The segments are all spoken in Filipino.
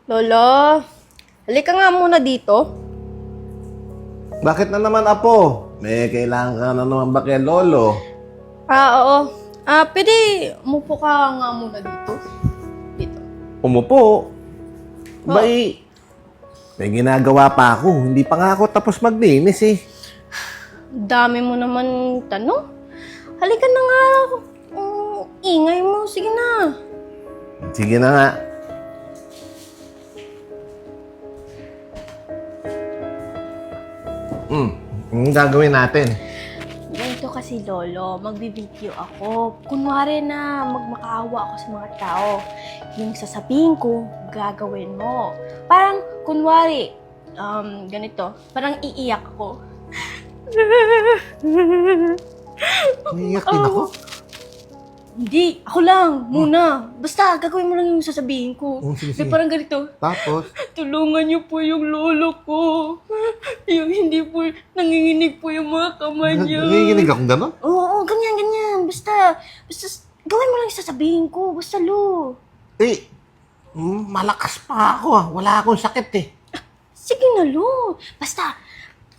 Lolo, halika nga muna dito. Bakit na naman, Apo? May kailangan ka na naman ba kay Lolo? Oo. Pwede umupo ka nga muna dito. Dito. Umupo. Bay, may ginagawa pa ako. Hindi pa nga ako tapos maglinis eh. Dami mo naman tanong. Halika na nga. Ingay mo. Sige na. Sige na nga. Anong gagawin natin? Ganito kasi, Lolo. Magbibideo ako. Kunwari na magmakaawa ako sa mga tao. Yung sasabihin ko, gagawin mo. Parang, kunwari, ganito. Parang iiyak ako. Umiiyak din ako. Hindi, ako lang, muna. Basta, gagawin mo lang yung sasabihin ko. Sige, Na sige. parang ganito, Tapos? tulungan niyo po yung lolo ko. Yung hindi po, nanginginig po yung mga kamay niya. Nanginginig akong gano'n? Oo, ganyan. Basta, gawin mo lang yung sasabihin ko. Basta, Lo. Eh, malakas pa ako ah. Wala akong sakit eh. Sige na, Lo. Basta,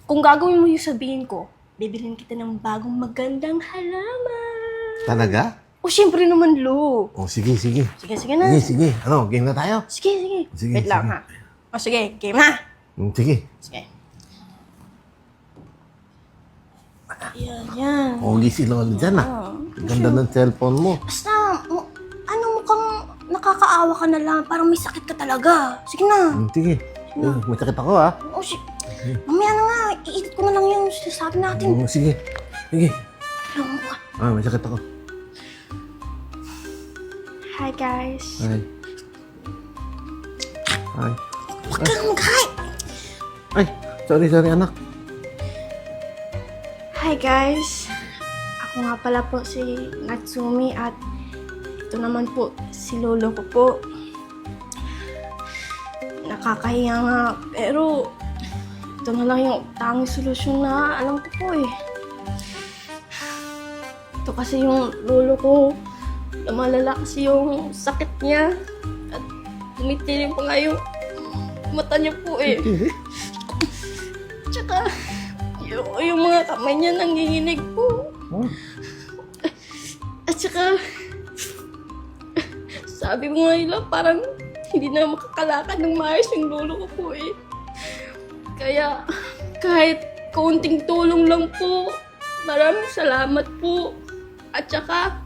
kung gagawin mo yung sabihin ko, bibilhin kita ng bagong magandang halaman. Talaga? O, syempre naman, Lo. Oh, sige. Sige na. Sige. Ano, game na tayo? Sige. Sige, Wait lang, sige. ha. O, sige, game na. Sige. Sige. Yan. Pogi si Lolo dyan ah. Ang ganda ng cellphone mo. Basta, mukhang nakakaawa ka na lang. Parang may sakit ka talaga. Sige na. Sige. May sakit ako ah. O, mamaya na nga. I-edit ko na lang yung sinasabi natin. Sige. Alam mo ka. May sakit ako. Hi, guys. Ay. Huwag ka lang mag-hi. Ay, sorry anak. Hi, guys. Ako nga pala po si Natsumi at ito naman po si lolo ko po. Nakakahiya nga, pero ito na lang yung tanging solusyon na alam ko po eh. Ito kasi yung lolo ko, lumalala kasi yung sakit niya at tumitilim pa nga yung mata niya po eh. Tsaka, yung mga kamay niya nanginginig po. At saka, sabi mo nga nila, parang hindi na makakalakad ng maayos yung lolo ko po eh. Kaya, kahit kaunting tulong lang po, maraming salamat po. At saka,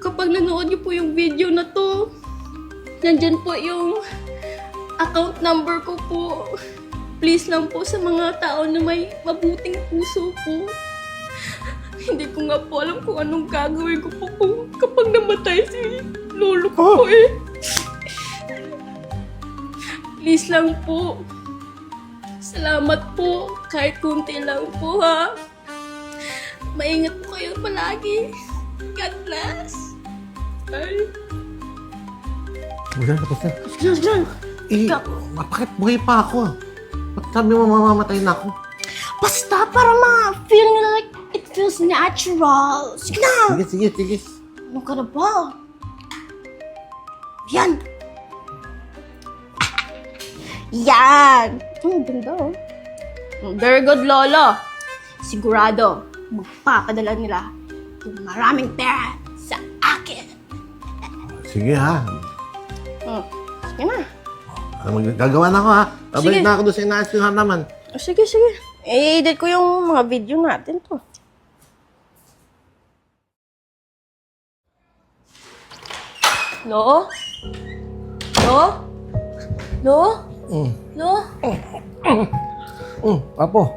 kapag nanood niyo po yung video na to, nandyan po yung account number ko po. Please lang po sa mga tao na may mabuting puso po. Hindi ko nga po alam kung anong gagawin ko po kapag namatay si lolo ko po eh. Please lang po. Salamat po. Kahit kunti lang po ha. Maingat po kayo palagi. God bless. Ay. Wala, tapos na. Sige. Eh, bakit buhay pa ako? Ba't sabi mo mamamatay na ako? Basta para ma-feel nila like it feels natural. Sige na! Sige. Ano ka na ba? Yan! Yan! Ganda oh. Very good, Lolo. Sigurado, magpapadala nila yung maraming pera sa akin. Sige ha. Sige na. Gagawa na ako ha. Babalik Sige. na ako doon sa inaasyohan naman. Sige. I-edit ko yung mga video natin to. Lo? Apo.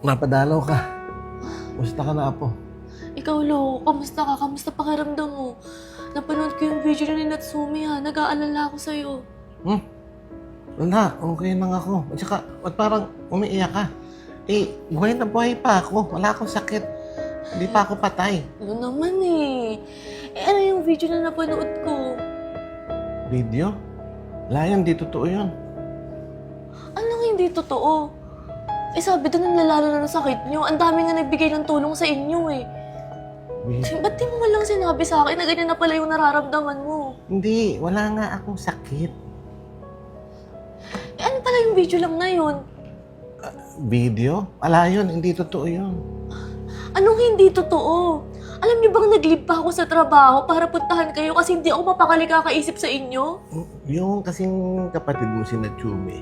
Napadalaw ka. Musta ka na, Apo? Ikaw, Lo, kamusta ka? Kamusta pakiramdam mo? Napanood ko yung video na ni Natsumi ha. Nag-aalala ako sa'yo. Wala, okay lang ako. At saka, ba't parang umiiyak ka? Eh, buhay na buhay pa ako. Wala akong sakit. Hindi pa ako patay. Ano naman eh. Ano yung video na napanood ko? Video? Wala yan, di totoo yun. Anong hindi totoo? Eh sabi doon ang lalala na ng sakit niyo. Ang dami nga nagbigay ng tulong sa inyo eh. Ba't di mo man lang sinabi sa akin na ganyan na pala yung nararamdaman mo? Hindi, wala nga akong sakit. Eh, ano pala yung video lang na yun? Video? Wala yun, hindi totoo yun. Anong hindi totoo? Alam niyo bang nag-leave pa ako sa trabaho para puntahan kayo kasi hindi ako mapakali kakaisip sa inyo? Yung kasing kapatid mo si Natsumi,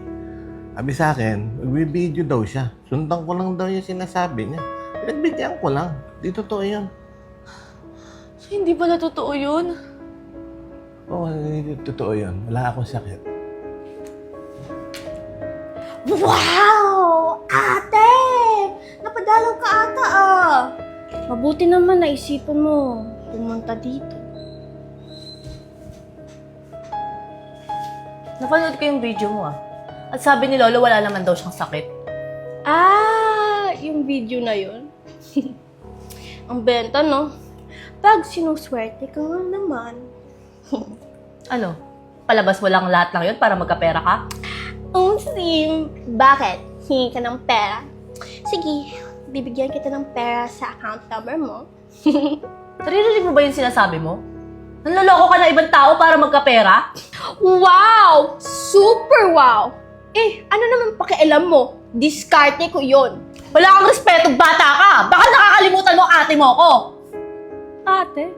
sabi sa akin, magbe-video daw siya. Sundan ko lang daw yung sinasabi niya. Nagbigyan ko lang. Di totoo yun. So, hindi pala totoo yun? Oo, hindi totoo yun. Wala akong sakit. Wow! Ate! Napadalaw ka ata ah! Mabuti naman naisipan mo pumunta dito. Napanood ko yung video mo ah. At sabi ni Lolo wala naman daw siyang sakit. Yung video na yun. Ang benta, no? Pag sinuswerte ka nga naman. Ano? Palabas mo lang lahat ng yun para magkapera ka? Sim, bakit? Hingi ka ng pera? Sige, bibigyan kita ng pera sa account number mo. Naririnig mo ba yung sinasabi mo? Nanloloko ka na ibang tao para magkapera? Wow! Super wow! Ano naman pakialam mo? Diskarte ko yon. Wala kang respeto, bata ka! Baka nakakalimutan mo ang ate mo ko! Ate?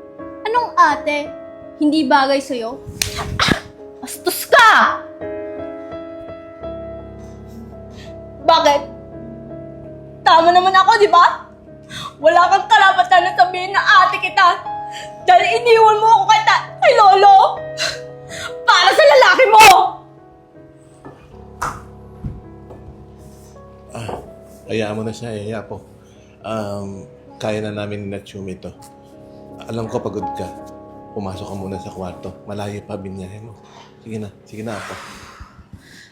Anong ate? Hindi bagay sa'yo? Bastos ka! Bakit? Tama naman ako, di ba? Wala kang karapatan na sabihin na ate kita dahil iniwan mo ako kay Lolo para sa lalaki mo! Hayaan mo na siya, Yapo. Kaya na namin ni Natsumi to. Alam ko pagod ka. Pumasok ka muna sa kwarto. Malayo pa binyahe mo. Sige na, Apo.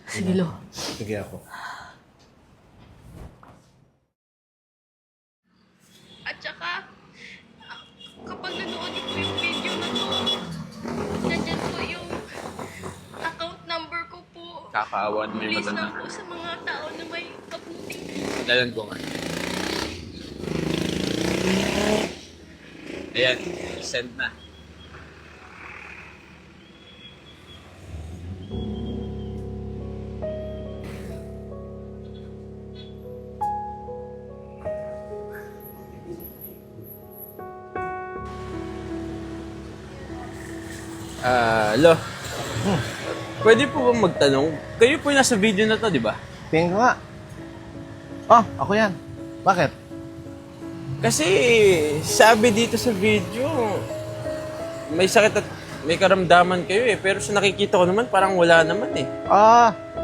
Sige, Lo. Sige, Apo. At saka, kapag nanood ko yung video na to, nandyan po yung account number ko po. Kakaawan mo yung Please lang matanda. po sa mga tao na may kabuting. Dalan ko nga. Ayan, send na. Lo. Pwede po bang magtanong? Kayo po yung nasa video na to, di ba? Tingin ko nga. Oh, ako yan. Bakit? Kasi sabi dito sa video, may sakit at may karamdaman kayo eh. Pero sa nakikita ko naman, parang wala naman eh.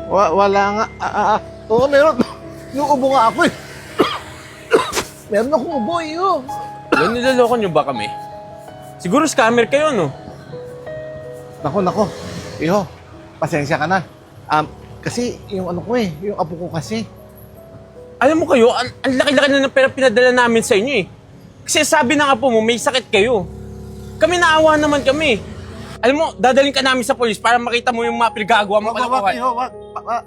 Wala nga. Oo, meron. Yung ubo nga ako eh. Meron akong ubo eh. Yan, niloloko nyo ba kami? Siguro scammer kayo, no? Nako. Iho, pasensya ka na. Kasi yung ano ko eh, yung apo ko kasi. Alam mo kayo, ang laki-laki na ng pera pinadala namin sa inyo eh. Kasi sabi ng apo mo, may sakit kayo. Kami naawa naman kami. Alam mo, dadaling ka namin sa polis para makita mo yung mga pinagagawa mo. Wag.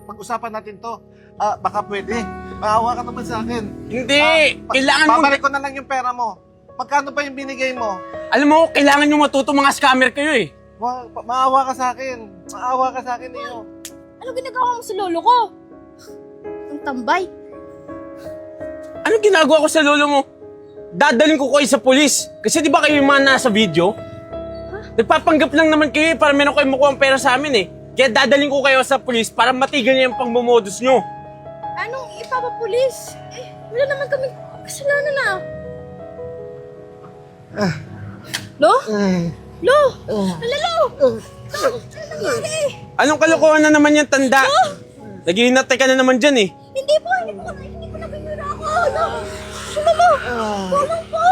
Pag-usapan natin to. Baka pwede. Maawa ka naman sa akin. Hindi! Kailangan mo... Babalik ko na lang yung pera mo. Magkano ba yung binigay mo? Alam mo, kailangan nyo matuto mga scammer kayo eh. Maawa ka sa akin. Maawa ka sa akin, Iyo. Ano ginagawa mo sa lolo ko? Ang tambay. Ano ginagawa ko sa lolo mo? Dadaling ko kayo sa polis. Kasi di ba kayo yung mga nasa video? Nagpapanggap lang naman kayo eh, para meron kayo makuha ang pera sa amin eh. Kaya dadaling ko kayo sa polis para matigil niyo yung pangmomodus nyo. Anong ipapapulis? Wala naman kami kasalanan na. Lo? Lo! Lalo! Ano nangyari? Anong kalokohan na naman yung tanda? Naghihinatay ka na naman dyan eh. Hindi po nabinura ako. Mama! Tulong po!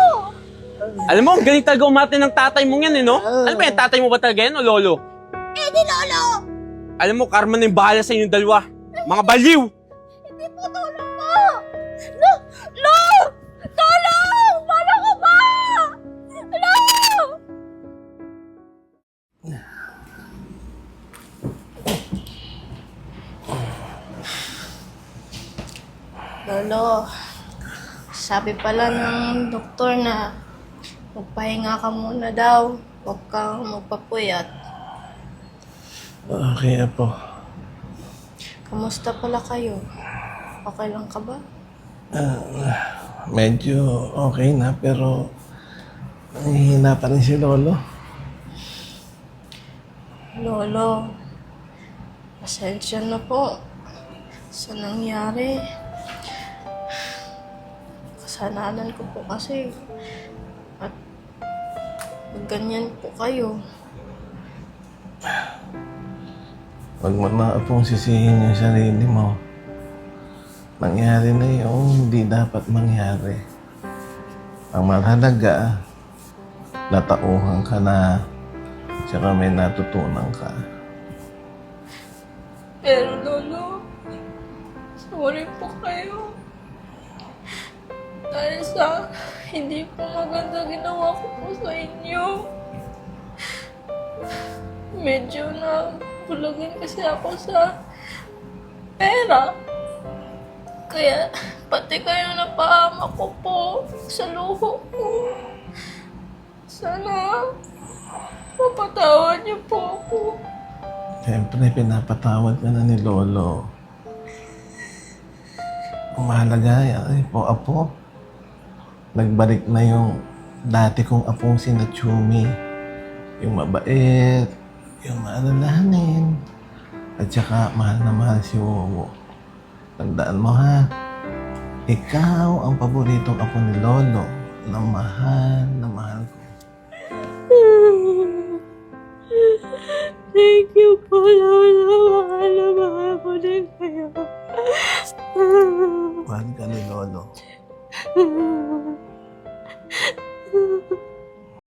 Alam mo, ang galing talaga umarte ng tatay mong yan eh, no? Alam mo yan, tatay mo ba talaga yan o lolo? Di lolo! Alam mo, karma na yung bahala sa inyong dalawa. Mga baliw! Hindi po tulong po! Lo! Lo! Tulong! Paano ko ba? Lo! Lolo, sabi pala ng doktor na magpahinga ka muna daw. Huwag kang magpapuyat. Okay, Apo. Kamusta pala kayo? Okay lang ka ba? Medyo okay na, pero nangihina pa rin si Lolo. Lolo, pasensya na po sa nangyari. Kasalanan ko po kasi at ganyan po kayo. Huwag mo na Apong sisihin yung sarili mo. Nangyari na yung hindi dapat mangyari. Ang mahalaga, natauhan ka na, tsaka may natutunan ka. Pero Lolo, sorry po kayo. Dahil sa hindi po maganda ginawa ko po sa inyo. Medyo na bulagin kasi ako sa pera. Kaya pati kayo napahamak ko po sa luho ko. Sana mapatawad niyo po ako. Siyempre, pinapatawad ka na ni Lolo. Ang mahalaga, ay po, Apo. Nagbalik na yung dati kong apong si Nachumi. Yung mabait, yung maalalahanin, at saka mahal na mahal si Wowo. Tandaan mo ha, ikaw ang paboritong apo ni Lolo na mahal ko. Thank you po, Lola. Mahal na mahal ko din kayo. Mahal ka ni Lolo.